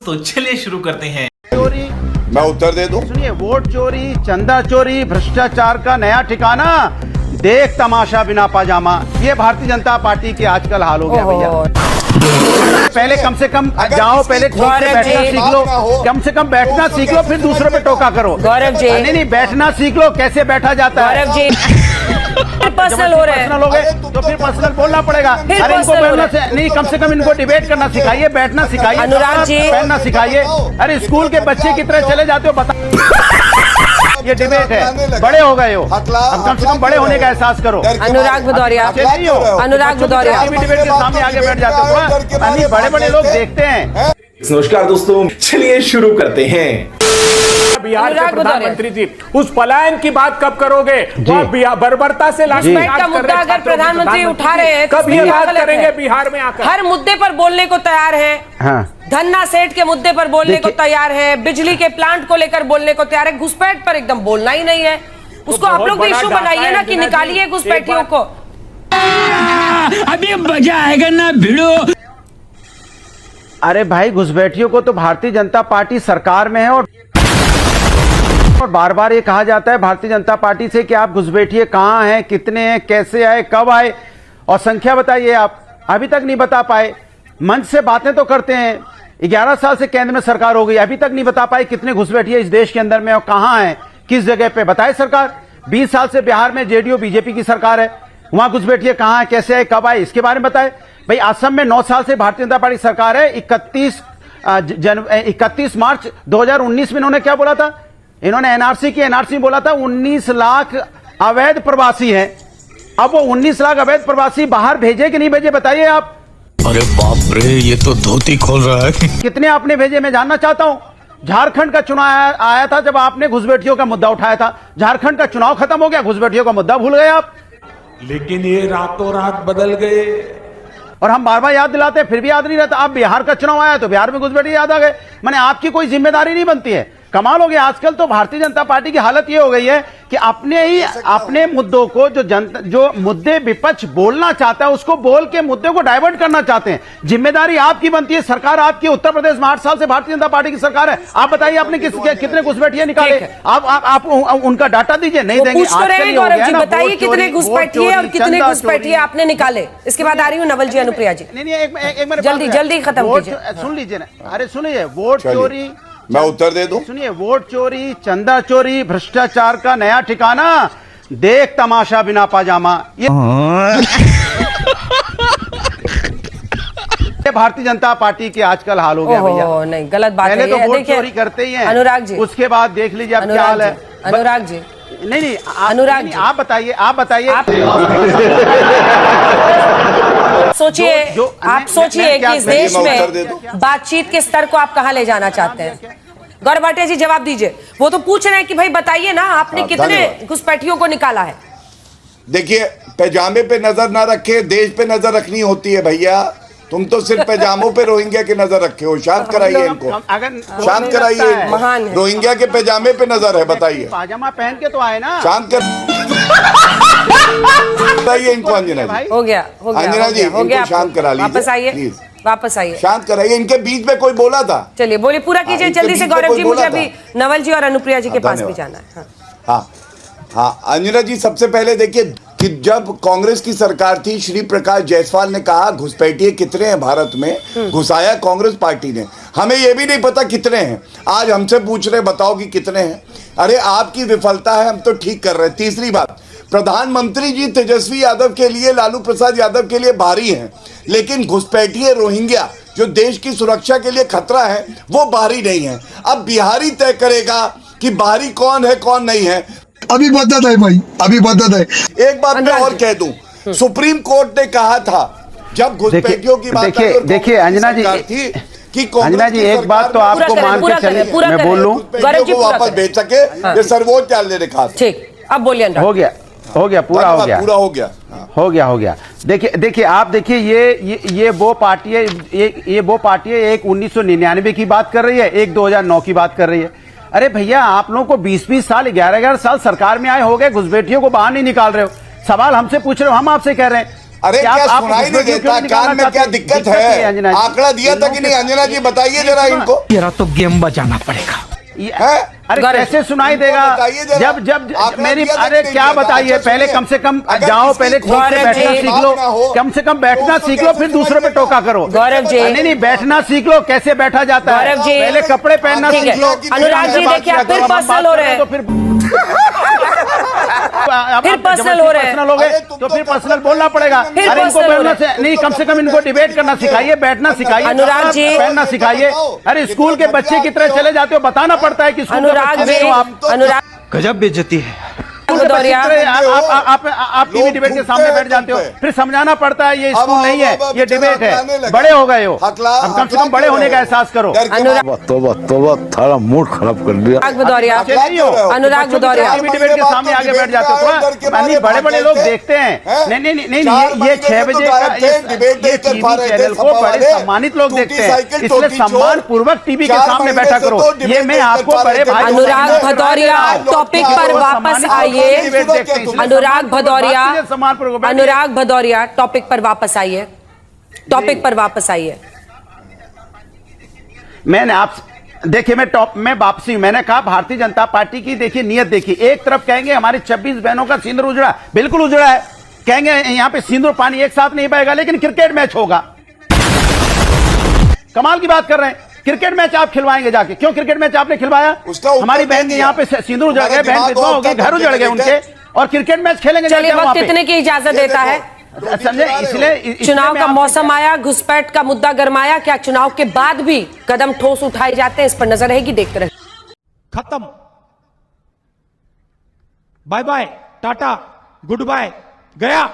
तो चलिए शुरू करते हैं। चोरी, मैं उत्तर दे दूं? सुनिए, वोट चोरी, चंदा चोरी, भ्रष्टाचार का नया ठिकाना, देख तमाशा बिना पाजामा, ये भारतीय जनता पार्टी के आजकल हाल हो गया भैया। पहले कम से कम जाओ, पहले ठीक से बैठना सीख लो, कम से कम बैठना सीख लो, फिर दूसरों पे टोका करो। गौरव जी, नहीं, बैठना सीख लो, कैसे बैठा जाता है। गौरव जी पर्सनल हो रहे हैं, पर्सनल हो गए तो फिर पर्सनल बोलना पड़ेगा। अरे इनको बोलना से नहीं, कम से कम इनको डिबेट करना सिखाइए, बैठना सिखाइए, अनुराग जी पहनना सिखाइए। अरे स्कूल के बच्चे की तरह चले जाते हो, बता ये डिबेट है, बड़े हो गए हो, अब कम से कम बड़े होने का एहसास करो। अनुराग भदौरिया, अनुराग भदौरिया डिबेट के सामने आगे बैठ जाते हो, बड़े बड़े लोग देखते हैं। नमस्कार दोस्तों, चलिए शुरू करते हैं। बिहार के प्रधानमंत्री जी, उस पलायन की बात कब करोगे? वह बर्बरता से लाश में का मुद्दा अगर प्रधानमंत्री उठा रहे हैं, कब ये बात करेंगे बिहार में आकर? हर मुद्दे पर बोलने को तैयार है। हाँ। धन्ना सेठ के मुद्दे पर बोलने को तैयार है, बिजली के प्लांट को लेकर बोलने को तैयार है, घुसपैठ पर एकदम बोलना ही नहीं है। उसको आप लोग भी इशू बनाइए ना कि निकालिए घुसपैठियों को। अभी मजा आएगा ना भिड़ो। अरे भाई, घुसपैठियों को तो भारतीय जनता पार्टी सरकार में है और बार बार ये कहा जाता है भारतीय जनता पार्टी से कि आप घुसपैठिए कहाँ हैं, कितने हैं, कैसे आए, कब आए, और संख्या बताइए। आप अभी तक नहीं बता पाए। मंच से बातें तो करते हैं, 11 साल से केंद्र में सरकार हो गई, अभी तक नहीं बता पाए कितने घुसपैठिए इस देश के अंदर में और कहाँ हैं, किस जगह पे, बताए सरकार। 20 साल से बिहार में जेडीयू बीजेपी की सरकार है, वहां घुसपैठिए कहाँ है, कैसे आए, कब आए, इसके बारे में बताए। भाई, असम में 9 साल से भारतीय जनता पार्टी सरकार है। 31 मार्च 2019 में इन्होंने क्या बोला था? इन्होंने एनआरसी बोला था 19 लाख अवैध प्रवासी हैं। अब वो 19 लाख अवैध प्रवासी बाहर भेजे कि नहीं भेजे, बताइए आप। अरे बाप रे, ये तो धोती खोल रहा है। कितने आपने भेजे, मैं जानना चाहता हूं। झारखंड का चुनाव आया था जब आपने घुसपैठियों का मुद्दा उठाया था, झारखंड का चुनाव खत्म हो गया, घुसपैठियों का मुद्दा भूल गए आप। लेकिन ये रातों रात बदल गए और हम बार बार याद दिलाते हैं, फिर भी याद नहीं रहता। अब बिहार का चुनाव आया तो बिहार में घुसपैठिए याद आ गए। माने आपकी कोई जिम्मेदारी नहीं बनती है। कमाल हो गया। आजकल तो भारतीय जनता पार्टी की हालत ये हो गई है कि अपने मुद्दों को जो मुद्दे विपक्ष बोलना चाहता है उसको बोल के मुद्दे को डाइवर्ट करना चाहते हैं। जिम्मेदारी आपकी बनती है, सरकार आपकी। उत्तर प्रदेश में 8 साल से भारतीय जनता पार्टी की सरकार है। आप बताइए आपने कितने घुसपैठिए निकाले? आप उनका डाटा दीजिए, नहीं देंगे। बताइए कितने घुसपैठिए और कितने घुसपैठिए आपने निकाले। इसके बाद आ रही हूँ नवल जी, अनुप्रिया जी। नहीं, जल्दी खत्म कीजिए। सुन लीजिए ना। अरे सुनिए, वोट चोरी, मैं उत्तर दे दूं? सुनिए, वोट चोरी, चंदा चोरी, भ्रष्टाचार का नया ठिकाना, देख तमाशा बिना पाजामा, ये भारतीय जनता पार्टी के आजकल हाल हो गया भैया। नहीं, गलत बात है। पहले तो वोट चोरी करते ही हैं अनुराग जी, उसके बाद देख लीजिए अब क्या हाल है। अनुराग जी, नहीं, अनुराग जी, आप बताइए। सोचिए, आप सोचिए कि इस देश में बातचीत के स्तर को आप कहां ले जाना चाहते हैं। गौरव भाटिया जी जवाब दीजिए। वो तो पूछ रहे हैं कि भाई बताइए ना, आपने कितने घुसपैठियों को निकाला है। देखिए, पैजामे पे नजर ना रखे, देश पे नजर रखनी होती है भैया। तुम तो सिर्फ पैजामों पे रोहिंग्या की नजर रखे हो। शांत कराइए इनको, शांत कराइए। रोहिंग्या के पैजामे पे नजर है, बताइए। पाजामा पहन के तो आए ना। शांत कराइए इनको। अंजना जी, हो गया अंजना जी, इनको शांत करा लीजिए, वापस आइए, शांत कराइए। इनके बीच में कोई बोला था? चलिए बोलिए, पूरा कीजिए जल्दी से गौरव जी। मुझे अभी नवल जी और अनुप्रिया जी के पास भी जाना है। हाँ, अंजना जी, सबसे पहले देखिए कि जब कांग्रेस की सरकार थी, श्री प्रकाश जायसवाल ने कहा घुसपैठिए कितने हैं भारत में, घुसाया कांग्रेस पार्टी ने। हमें यह भी नहीं पता कितने हैं। आज हमसे पूछ रहे बताओ कि कितने हैं। अरे आपकी विफलता है, हम तो ठीक कर रहे हैं। तीसरी बात, प्रधानमंत्री जी तेजस्वी यादव के लिए, लालू प्रसाद यादव के लिए बाहरी हैं, लेकिन घुसपैठिए रोहिंग्या जो देश की सुरक्षा के लिए खतरा है वो बाहरी नहीं है। अब बिहारी तय करेगा कि बाहरी कौन है कौन नहीं है। अभी बदत है भाई, अभी बदत है। एक बात मैं और कह दूं, सुप्रीम कोर्ट ने कहा था जब घुसपैठियों की बात देखिए अंजना जी थी कि अंजना जी, एक बात तो आपको मान के चलिए, मैं बोल लूं, वापस भेज सके, ये सर्वोच्च न्यायालय ने कहा। ठीक, अब बोलिए। हो गया, पूरा हो गया। देखिए आप देखिए, ये वो पार्टी है, एक 1999 की बात कर रही है, एक 2009 की बात कर रही है। अरे भैया, आप लोगों को 20-20 साल, 11-11 साल सरकार में आए हो गए, घुसपैठियों को बाहर नहीं निकाल रहे हो। सवाल हमसे पूछ रहे हो, हम आपसे कह रहे हैं। अरे कि क्या आप सुनाई नहीं घुसपैठियों देता? क्यों निकालना कान में क्या चाहते हैं? दिक्कत क्या है? अंजना जी? आंकड़ा दिया था कि नहीं? अंजना जी बताइए जरा इनको। तेरा तो गेम बजाना पड़ेगा। है? अरे गौरव, कैसे सुनाई इनको देगा? बताइए जरा। जब आंकड़ा मेरी दिया था अरे कि नहीं क्या दिया था? बताइए, अच्छा पहले सुनिए, कम से कम अगर जाओ, किसी पहले ठीक से गौरव बैठना जी, सीख लो, ना हो, कम से कम बैठना तो सीख क्या लो, फिर दूसरे पे टोका करो। गौरव जी, नहीं नहीं, बैठना सीख लो, कैसे बैठा जाता है। गौरव जी, पहले कपड़े पहनना ठीक सीख है। लो। अनुराग जी, देखिए, आप फिर पर्सनल हो रहे हैं। तो फिर फिर पर्सनल हो रहे हैं। पर्सनल हो गए अरे तुम तो तो फिर पर्सनल पर्सनल बोलना पड़ेगा। फिर अरे इनको पर्सनल हो बोलना रहे से नहीं, कम से कम इनको डिबेट करना सिखाइए, बैठना सिखाइए, अनुराग जी, पहनना सिखाइए। अरे स्कूल के बच्चे की तरह चले जाते हो, बताना पड़ता है कि स्कूल के अनुराग बच्चे जी, नहीं हो आप। अनुराग गजब बेइज्जती है। भदौरिया, आप टीवी डिबेट के सामने बैठ जाते हो, फिर समझाना पड़ता है ये स्कूल नहीं है, ये डिबेट है। बड़े हो गए हो, अब कम से कम बड़े होने का एहसास करो। अनुराग थारा मूड खराब कर दिया। भदौरिया, अनुराग भदौरिया, टीवी डिबेट के सामने आगे बैठ जाते हो। थोड़ा बड़े बड़े लोग देखते हैं। नहीं नहीं नहीं नहीं, ये 6 बजे का ये टीवी चैनल को बड़े सम्मानित लोग देखते हैं, इसलिए सम्मान पूर्वक टीवी के सामने बैठा करो। ये मैं आपको बड़े भाई अनुराग भदौरिया, टॉपिक पर वापस आइए। अनुराग भदौरिया, अनुराग भदौरिया, टॉपिक पर वापस आइए, टॉपिक पर वापस आइए। मैंने आप देखिए, मैं वापसी, मैंने कहा भारतीय जनता पार्टी की देखिए नियत देखिए। एक तरफ कहेंगे हमारी 26 बहनों का सिंदूर उजड़ा, बिल्कुल उजड़ा है, कहेंगे यहां पे सिंदूर पानी एक साथ नहीं बहेगा, लेकिन क्रिकेट मैच होगा। कमाल की बात कर रहे हैं, क्रिकेट मैच आप खिलवाएंगे जाके। क्यों क्रिकेट मैच आपने खिलवाया? हमारी बहन के यहाँ पे सिंदूर उजड़ गए, बहन विधवा हो गई, घर उजड़ गए उनके, और क्रिकेट मैच खेलेंगे चलिए, जाके वहां वक्त पे। इतने की इजाजत देता है। समझे? इसलिए चुनाव का मौसम आया, घुसपैठ का मुद्दा गरमाया, क्या चुनाव के बाद भी कदम ठोस उठाए जाते हैं? इस पर नजर रहेगी, देखते रहे। खत्म, bye bye, ta-ta, good bye, गया।